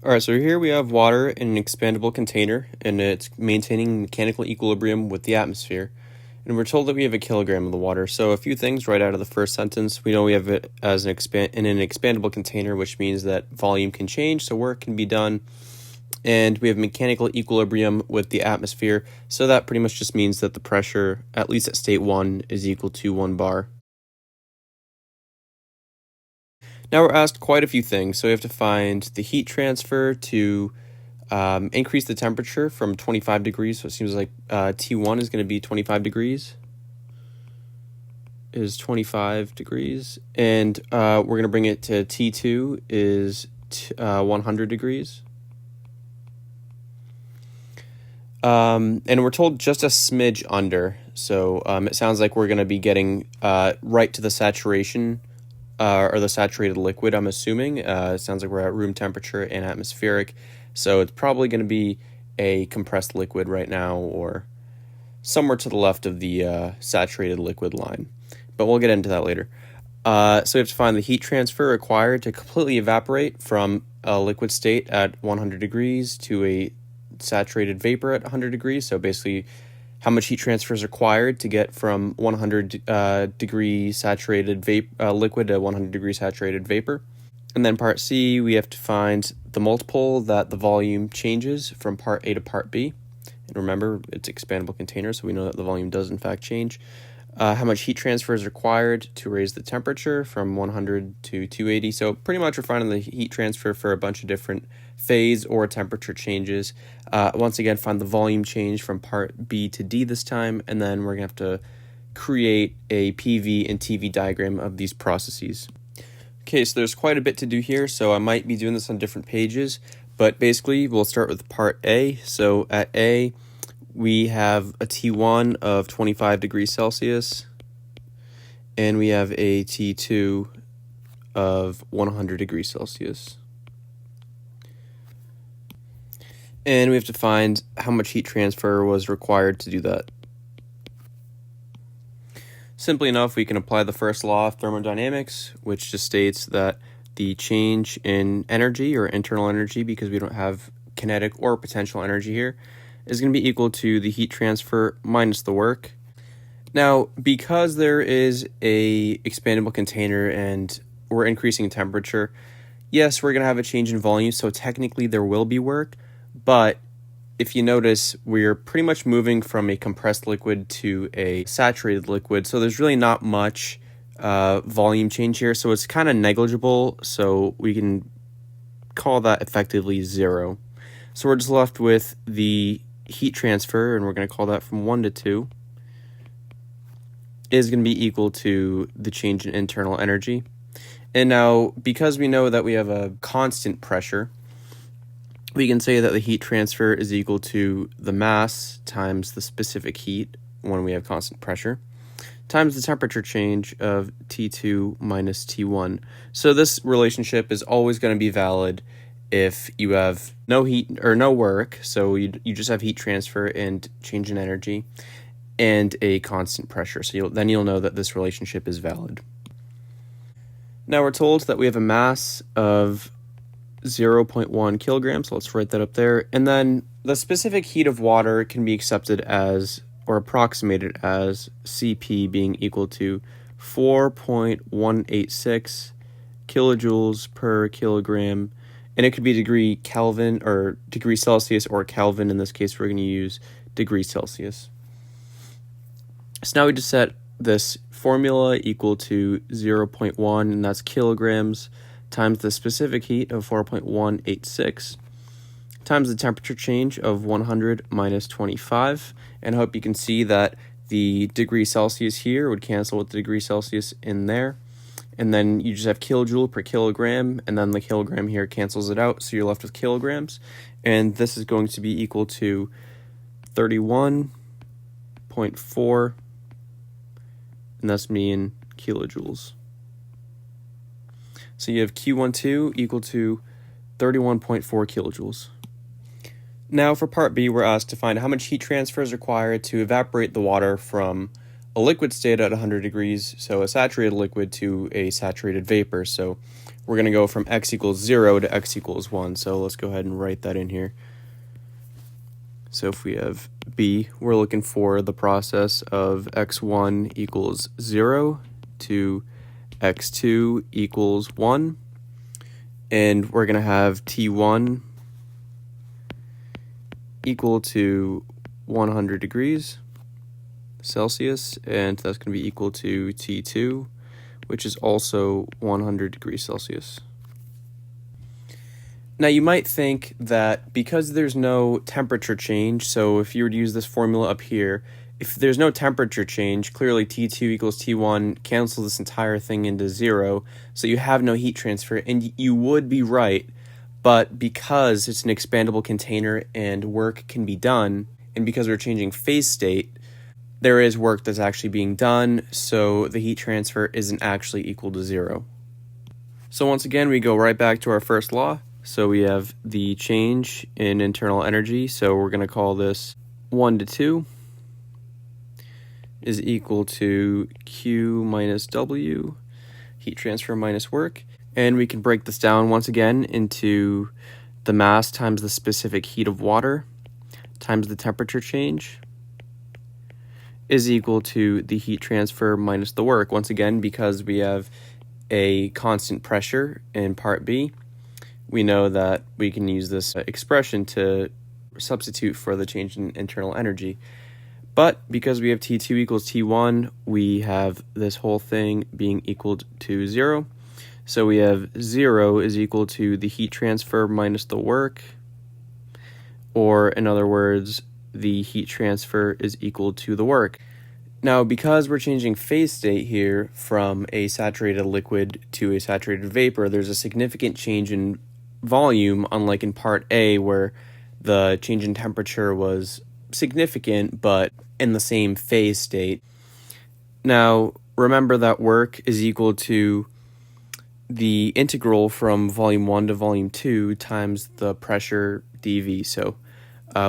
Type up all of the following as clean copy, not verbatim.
All right, so here we have water in an expandable container, and it's maintaining mechanical equilibrium with the atmosphere. And we're told that we have a kilogram of the water. So a few things right out of the first sentence. We know we have it as in an expandable container, which means that volume can change, so work can be done. And we have mechanical equilibrium with the atmosphere, so that pretty much just means that the pressure, at least at state 1, is equal to 1 bar. Now we're asked quite a few things, so we have to find the heat transfer to increase the temperature from 25 degrees, so it seems like T1 is going to be 25 degrees, is 25 degrees, and we're going to bring it to T2 is 100 degrees. And we're told just a smidge under, so it sounds like we're going to be getting right to the saturation or the saturated liquid, I'm assuming. It sounds like we're at room temperature and atmospheric, so it's probably going to be a compressed liquid right now or somewhere to the left of the saturated liquid line. But we'll get into that later. So we have to find the heat transfer required to completely evaporate from a liquid state at 100 degrees to a saturated vapor at 100 degrees. So basically, how much heat transfer is required to get from 100 degree saturated liquid to 100 degree saturated vapor. And then part C, we have to find the multiple that the volume changes from part A to part B. And remember, it's expandable container, so we know that the volume does in fact change. How much heat transfer is required to raise the temperature from 100 to 280. So pretty much we're finding the heat transfer for a bunch of different phase or temperature changes. Once again, find the volume change from part B to D this time, and then we're going to have to create a PV and TV diagram of these processes. Okay, so there's quite a bit to do here, so I might be doing this on different pages, but basically we'll start with part A. So at A, we have a T1 of 25 degrees Celsius, and we have a T2 of 100 degrees Celsius. And we have to find how much heat transfer was required to do that. Simply enough, we can apply the first law of thermodynamics, which just states that the change in energy or internal energy, because we don't have kinetic or potential energy here, is going to be equal to the heat transfer minus the work. Now, because there is a expandable container and we're increasing temperature, yes, we're going to have a change in volume, so technically there will be work, but if you notice, we're pretty much moving from a compressed liquid to a saturated liquid, so there's really not much volume change here, so it's kind of negligible, so we can call that effectively 0. So we're just left with the heat transfer, and we're going to call that from 1 to 2, is going to be equal to the change in internal energy. And now, because we know that we have a constant pressure, we can say that the heat transfer is equal to the mass times the specific heat when we have constant pressure, times the temperature change of T2 minus T1. So this relationship is always going to be valid if you have no heat or no work, so you just have heat transfer and change in energy, and a constant pressure. So you'll know that this relationship is valid. Now we're told that we have a mass of 0.1 kilograms, so let's write that up there. And then the specific heat of water can be accepted as, or approximated as, Cp being equal to 4.186 kilojoules per kilogram. And it could be degree Kelvin or degree Celsius or Kelvin. In this case, we're going to use degree Celsius. So now we just set this formula equal to 0.1, and that's kilograms, times the specific heat of 4.186, times the temperature change of 100 minus 25. And I hope you can see that the degree Celsius here would cancel with the degree Celsius in there. And then you just have kilojoule per kilogram, and then the kilogram here cancels it out, so you're left with kilograms. And this is going to be equal to 31.4, and that's in kilojoules. So you have Q12 equal to 31.4 kilojoules. Now for part B, we're asked to find how much heat transfer is required to evaporate the water from a liquid state at 100 degrees, so a saturated liquid to a saturated vapor. So we're going to go from x equals 0 to x equals 1. So let's go ahead and write that in here. So if we have B, we're looking for the process of x1 equals 0 to x2 equals 1. And we're going to have T1 equal to 100 degrees Celsius, and that's going to be equal to T2, which is also 100 degrees Celsius. Now you might think that because there's no temperature change, so if you were to use this formula up here, if there's no temperature change, clearly T2 equals T1 cancels this entire thing into 0, so you have no heat transfer, and you would be right, but because it's an expandable container and work can be done, and because we're changing phase state, there is work that's actually being done, so the heat transfer isn't actually equal to 0. So once again, we go right back to our first law. So we have the change in internal energy, so we're going to call this 1 to 2 is equal to Q minus W, heat transfer minus work. And we can break this down once again into the mass times the specific heat of water times the temperature change is equal to the heat transfer minus the work. Once again, because we have a constant pressure in part B, we know that we can use this expression to substitute for the change in internal energy. But because we have T2 equals T1, we have this whole thing being equal to 0. So we have 0 is equal to the heat transfer minus the work, or in other words, the heat transfer is equal to the work. Now, because we're changing phase state here from a saturated liquid to a saturated vapor, there's a significant change in volume, unlike in part A where the change in temperature was significant but in the same phase state. Now, remember that work is equal to the integral from volume 1 to volume 2 times the pressure dV. So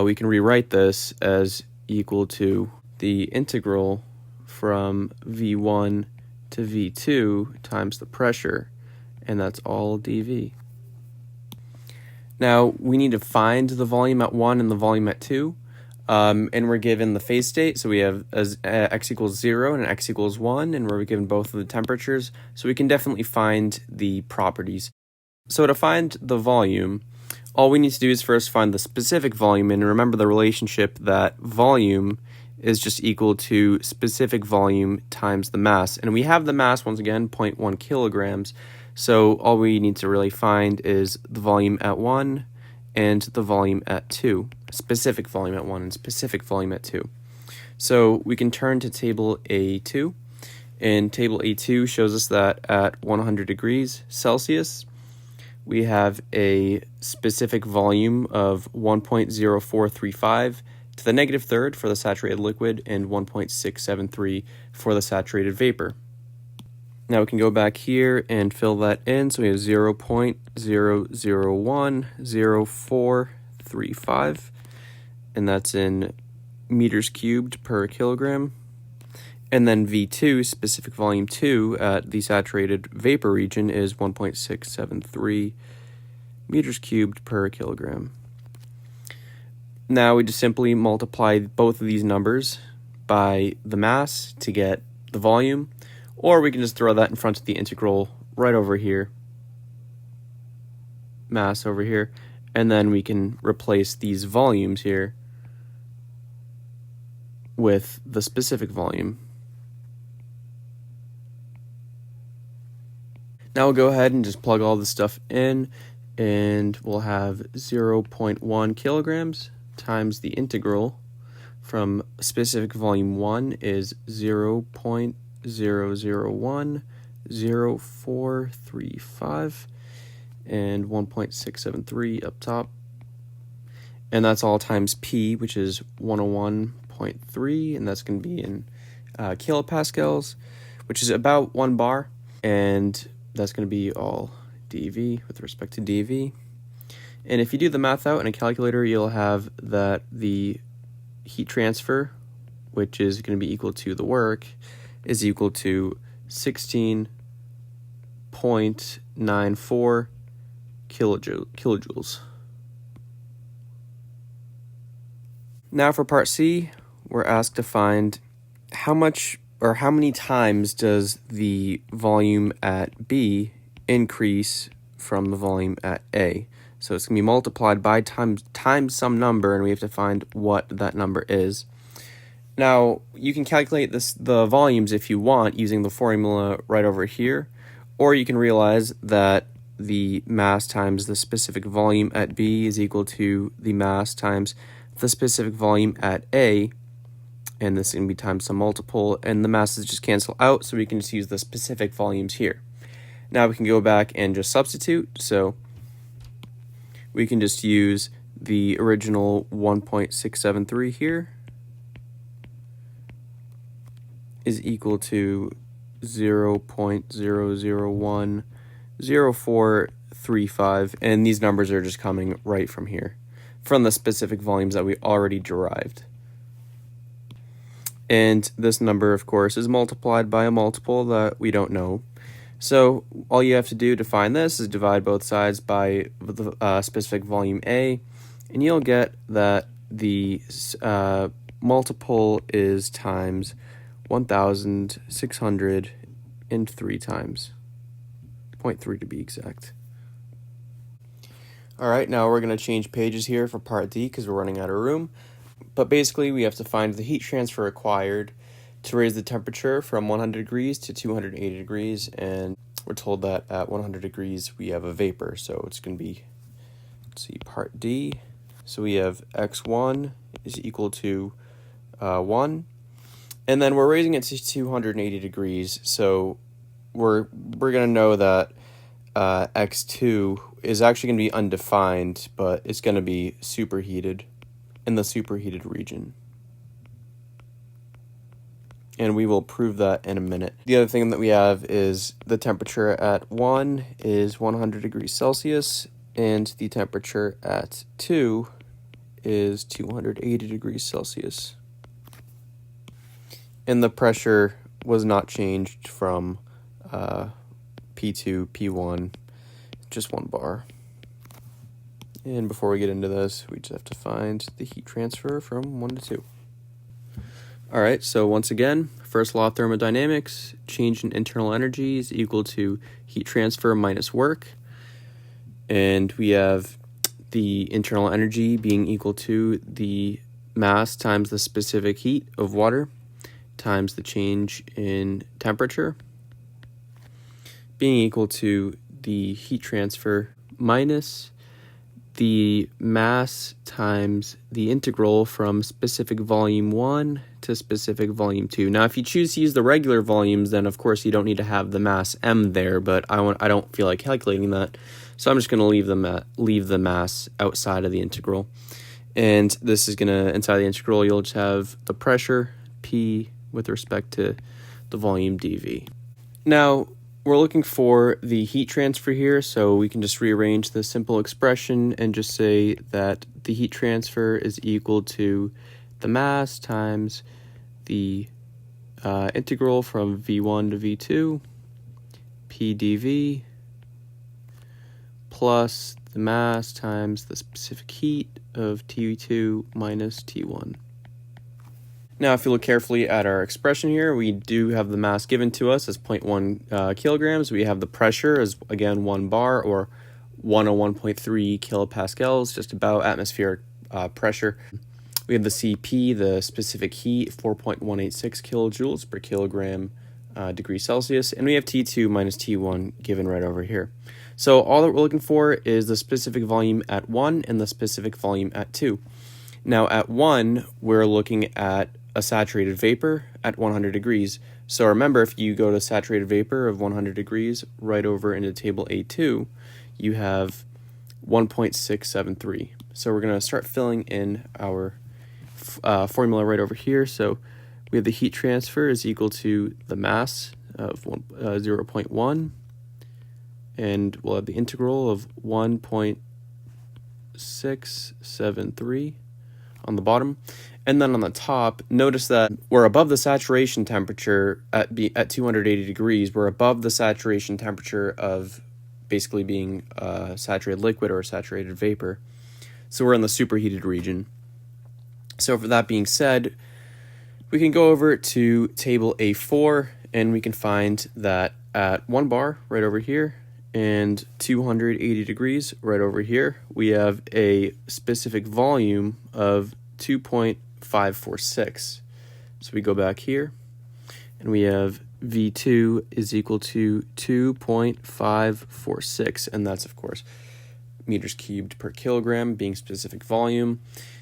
we can rewrite this as equal to the integral from V1 to V2 times the pressure, and that's all dV. Now, we need to find the volume at 1 and the volume at 2, and we're given the phase state, so we have as x equals 0 and x equals 1, and we're given both of the temperatures, so we can definitely find the properties. So to find the volume, all we need to do is first find the specific volume, and remember the relationship that volume is just equal to specific volume times the mass. And we have the mass, once again, 0.1 kilograms. So all we need to really find is the volume at 1 and the volume at 2. Specific volume at 1 and specific volume at 2. So we can turn to table A2. And table A2 shows us that at 100 degrees Celsius, we have a specific volume of 1.0435 to the negative third for the saturated liquid and 1.673 for the saturated vapor. Now we can go back here and fill that in. So we have 0.0010435, and that's in meters cubed per kilogram. And then V2, specific volume 2 at the saturated vapor region, is 1.673 meters cubed per kilogram. Now we just simply multiply both of these numbers by the mass to get the volume, or we can just throw that in front of the integral right over here, mass over here, and then we can replace these volumes here with the specific volume. Now we'll go ahead and just plug all this stuff in, and we'll have 0.1 kilograms times the integral from specific volume 1 is 0.0010435 and 1.673 up top. And that's all times P, which is 101.3, and that's going to be in kilopascals, which is about 1 bar, and that's going to be all dV with respect to dV. And if you do the math out in a calculator, you'll have that the heat transfer, which is going to be equal to the work, is equal to 16.0 0.94 kilojoules. Now for part C, we're asked to find how much or how many times does the volume at B increase from the volume at A. So it's going to be multiplied by times some number, and we have to find what that number is. Now, you can calculate the volumes if you want using the formula right over here, or you can realize that the mass times the specific volume at B is equal to the mass times the specific volume at A, and this is going to be times some multiple, and the masses just cancel out, so we can just use the specific volumes here. Now we can go back and just substitute, so we can just use the original 1.673 here is equal to 0.0010435, and these numbers are just coming right from here, from the specific volumes that we already derived. And this number, of course, is multiplied by a multiple that we don't know. So all you have to do to find this is divide both sides by the specific volume A, and you'll get that the multiple is times 1,603 times, 0.3 to be exact. All right, now we're going to change pages here for part D because we're running out of room. But basically, we have to find the heat transfer required to raise the temperature from 100 degrees to 280 degrees, and we're told that at 100 degrees we have a vapor, so it's going to be, let's see, part D. So we have x1 is equal to 1, and then we're raising it to 280 degrees, so we're going to know that x2 is actually going to be undefined, but it's going to be superheated in the superheated region. And we will prove that in a minute. The other thing that we have is the temperature at 1 is 100 degrees Celsius, and the temperature at 2 is 280 degrees Celsius. And the pressure was not changed from P2, P1, just 1 bar. And before we get into this, we just have to find the heat transfer from 1 to 2. All right, so once again, first law of thermodynamics, change in internal energy is equal to heat transfer minus work. And we have the internal energy being equal to the mass times the specific heat of water times the change in temperature being equal to the heat transfer minus the mass times the integral from specific volume 1 to specific volume 2. Now, if you choose to use the regular volumes, then of course you don't need to have the mass m there, but I don't feel like calculating that, so I'm just going to leave the mass outside of the integral. And this is going to, inside the integral, you'll just have the pressure, P, with respect to the volume dV. Now, we're looking for the heat transfer here, so we can just rearrange the simple expression and just say that the heat transfer is equal to the mass times the integral from V1 to V2, P dV, plus the mass times the specific heat of T2 minus T1. Now, if you look carefully at our expression here, we do have the mass given to us as 0.1 kilograms. We have the pressure as, again, 1 bar, or 101.3 kilopascals, just about atmospheric pressure. We have the CP, the specific heat, 4.186 kilojoules per kilogram degree Celsius, and we have T2 minus T1 given right over here. So all that we're looking for is the specific volume at 1 and the specific volume at 2. Now, at 1, we're looking at a saturated vapor at 100 degrees. So remember, if you go to saturated vapor of 100 degrees right over into table A2, you have 1.673. So we're going to start filling in our formula right over here. So we have the heat transfer is equal to the mass of 0.1, and we'll have the integral of 1.673 on the bottom. And then on the top, notice that we're above the saturation temperature at 280 degrees. We're above the saturation temperature of basically being a saturated liquid or a saturated vapor. So we're in the superheated region. So for that being said, we can go over to table A4 and we can find that at 1 bar right over here and 280 degrees right over here, we have a specific volume of 2.546. So we go back here and we have V2 is equal to 2.546, and that's of course meters cubed per kilogram being specific volume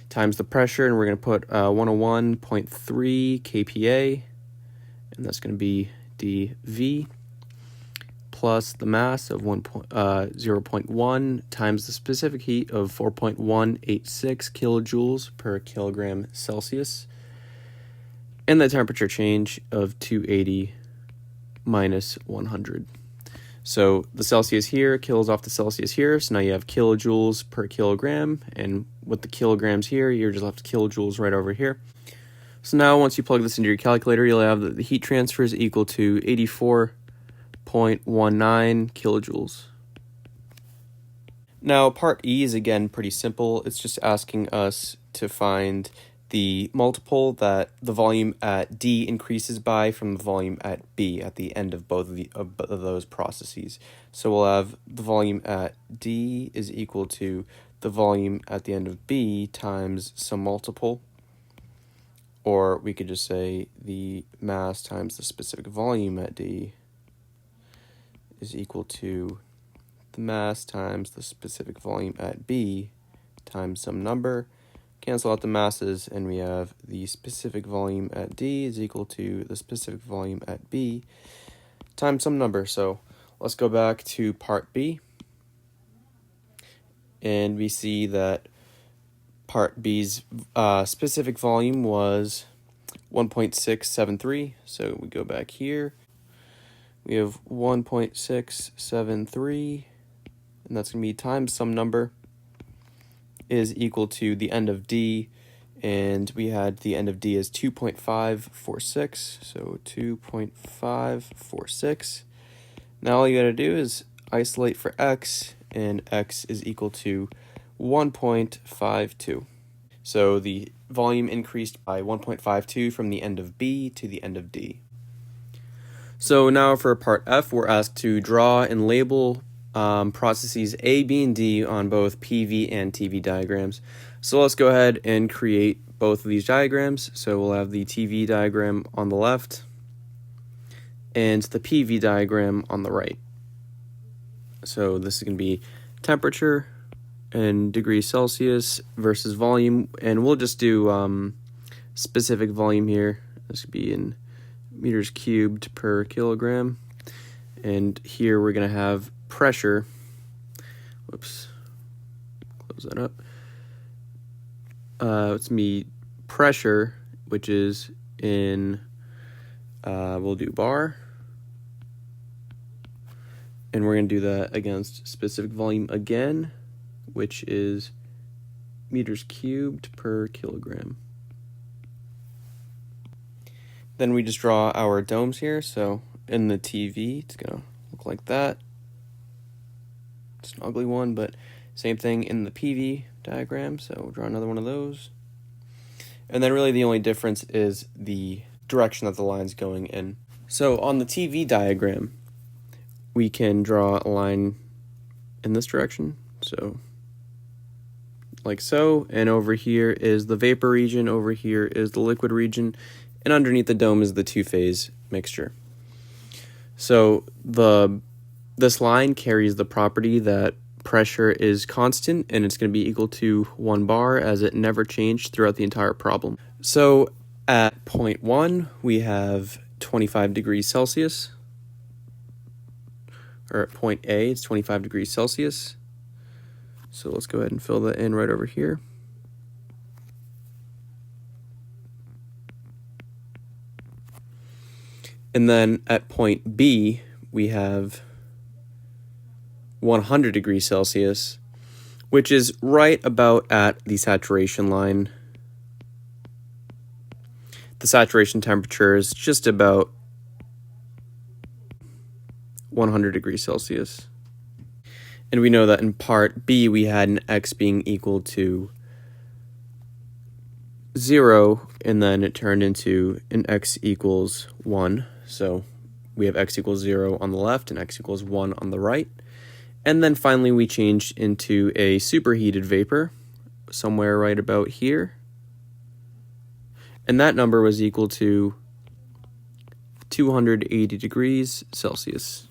times the pressure, and we're going to put 101.3 kPa, and that's going to be dV, plus the mass of 0.1 times the specific heat of 4.186 kilojoules per kilogram Celsius, and the temperature change of 280 minus 100. So the Celsius here kills off the Celsius here, so now you have kilojoules per kilogram, and with the kilograms here, you're just left kilojoules right over here. So now once you plug this into your calculator, you'll have that the heat transfer is equal to 84.19 kilojoules. Now part E is again pretty simple. It's just asking us to find the multiple that the volume at D increases by from the volume at B at the end of both of those processes. So we'll have the volume at D is equal to the volume at the end of B times some multiple, or we could just say the mass times the specific volume at D is equal to the mass times the specific volume at B times some number. Cancel out the masses, and we have the specific volume at D is equal to the specific volume at B times some number. So let's go back to part B, and we see that part B's specific volume was 1.673. So we go back here, we have 1.673, and that's going to be times some number is equal to the end of D, and we had the end of D as 2.546, so 2.546. Now all you gotta do is isolate for X, and X is equal to 1.52. So the volume increased by 1.52 from the end of B to the end of D. So now for part F, we're asked to draw and label processes A, B, and D on both PV and TV diagrams. So let's go ahead and create both of these diagrams. So we'll have the TV diagram on the left and the PV diagram on the right. So this is going to be temperature in degrees Celsius versus volume, and we'll just do specific volume here. This would be in meters cubed per kilogram, and here we're going to have pressure. Whoops, close that up. It's me pressure, which is in we'll do bar, and we're going to do that against specific volume again, which is meters cubed per kilogram. Then we just draw our domes here. So in the TV, it's going to look like that. It's an ugly one, but same thing in the PV diagram. So we'll draw another one of those. And then really the only difference is the direction that the line's going in. So on the TV diagram, we can draw a line in this direction. So like so, and over here is the vapor region, over here is the liquid region, and underneath the dome is the two-phase mixture. So this line carries the property that pressure is constant, and it's going to be equal to 1 bar, as it never changed throughout the entire problem. So at point 1, we have 25 degrees Celsius, or at point A, it's 25 degrees Celsius. So let's go ahead and fill that in right over here. And then at point B, we have 100 degrees Celsius, which is right about at the saturation line. The saturation temperature is just about 100 degrees Celsius. And we know that in part B, we had an x being equal to 0, and then it turned into an x equals 1. So we have x equals 0 on the left and x equals 1 on the right. And then finally we changed into a superheated vapor somewhere right about here. And that number was equal to 280 degrees Celsius.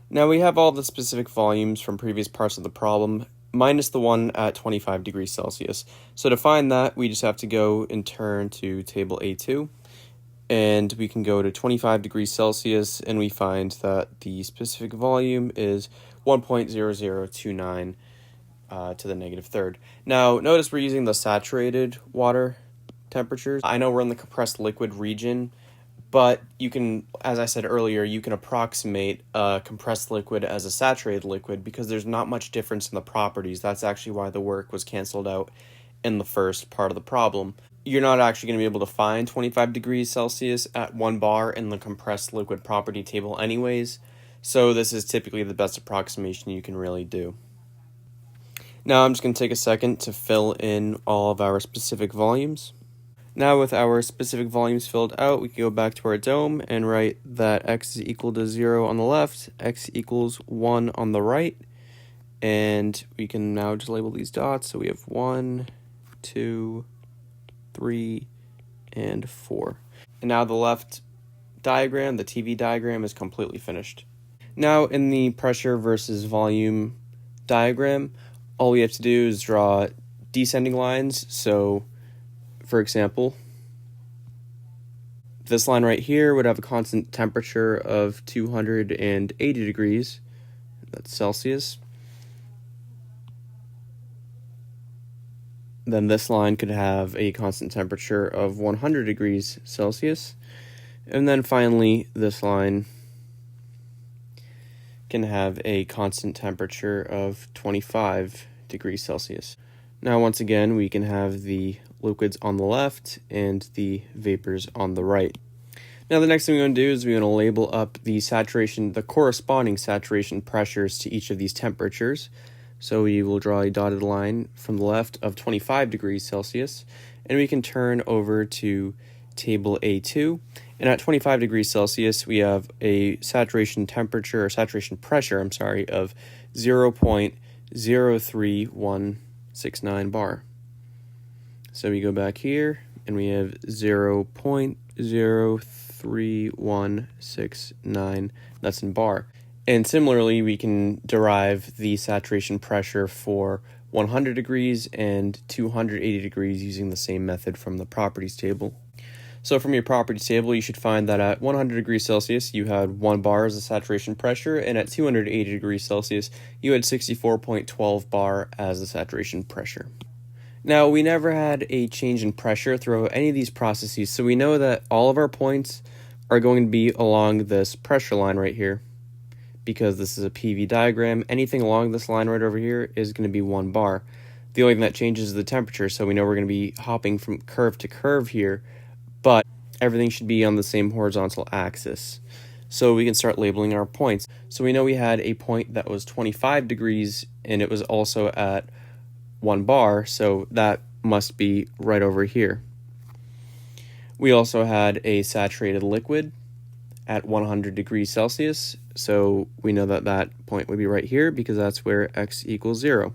Now we have all the specific volumes from previous parts of the problem, minus the one at 25 degrees Celsius. So to find that, we just have to go and turn to table A2, and we can go to 25 degrees Celsius, and we find that the specific volume is 1.0029 to the negative third. Now, notice we're using the saturated water temperatures. I know we're in the compressed liquid region, but you can, as I said earlier, you can approximate a compressed liquid as a saturated liquid because there's not much difference in the properties. That's actually why the work was canceled out in the first part of the problem. You're not actually going to be able to find 25 degrees Celsius at 1 bar in the compressed liquid property table anyways, so this is typically the best approximation you can really do. Now I'm just going to take a second to fill in all of our specific volumes. Now with our specific volumes filled out, we can go back to our dome and write that x is equal to 0 on the left, x equals 1 on the right, and we can now just label these dots. So we have 1, 2, 3, and 4. And now the left diagram, the TV diagram, is completely finished. Now in the pressure versus volume diagram, all we have to do is draw descending lines. So for example, this line right here would have a constant temperature of 280 degrees, that's Celsius. Then this line could have a constant temperature of 100 degrees Celsius. And then finally, this line can have a constant temperature of 25 degrees Celsius. Now, once again, we can have the liquids on the left and the vapors on the right. Now, the next thing we're going to do is we're going to label up the corresponding saturation pressures to each of these temperatures. So we will draw a dotted line from the left of 25 degrees Celsius, and we can turn over to table A2. And at 25 degrees Celsius, we have a saturation pressure, of 0.03169 bar. So we go back here, and we have 0.03169, that's in bar. And similarly, we can derive the saturation pressure for 100 degrees and 280 degrees using the same method from the properties table. So from your properties table, you should find that at 100 degrees Celsius, you had 1 bar as a saturation pressure, and at 280 degrees Celsius, you had 64.12 bar as the saturation pressure. Now, we never had a change in pressure throughout any of these processes, so we know that all of our points are going to be along this pressure line right here. Because this is a PV diagram, anything along this line right over here is going to be 1 bar. The only thing that changes is the temperature, so we know we're going to be hopping from curve to curve here, but everything should be on the same horizontal axis. So we can start labeling our points. So we know we had a point that was 25 degrees, and it was also at 1 bar, so that must be right over here. We also had a saturated liquid at 100 degrees Celsius, so we know that that point would be right here because that's where x equals 0.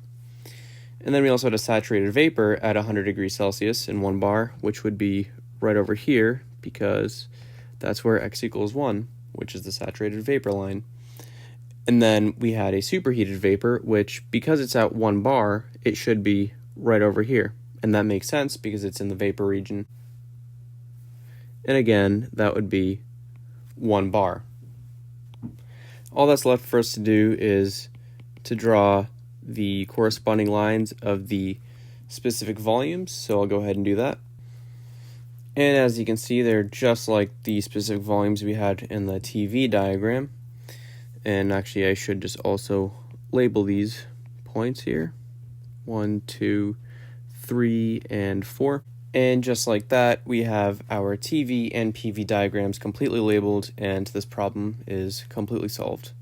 And then we also had a saturated vapor at 100 degrees Celsius in 1 bar, which would be right over here because that's where x equals 1, which is the saturated vapor line. And then we had a superheated vapor, which because it's at 1 bar, it should be right over here. And that makes sense because it's in the vapor region. And again, that would be 1 bar. All that's left for us to do is to draw the corresponding lines of the specific volumes, so I'll go ahead and do that. And as you can see, they're just like the specific volumes we had in the TV diagram. And actually, I should just also label these points here. 1, 2, 3, and 4. And just like that, we have our TV and PV diagrams completely labeled, and this problem is completely solved.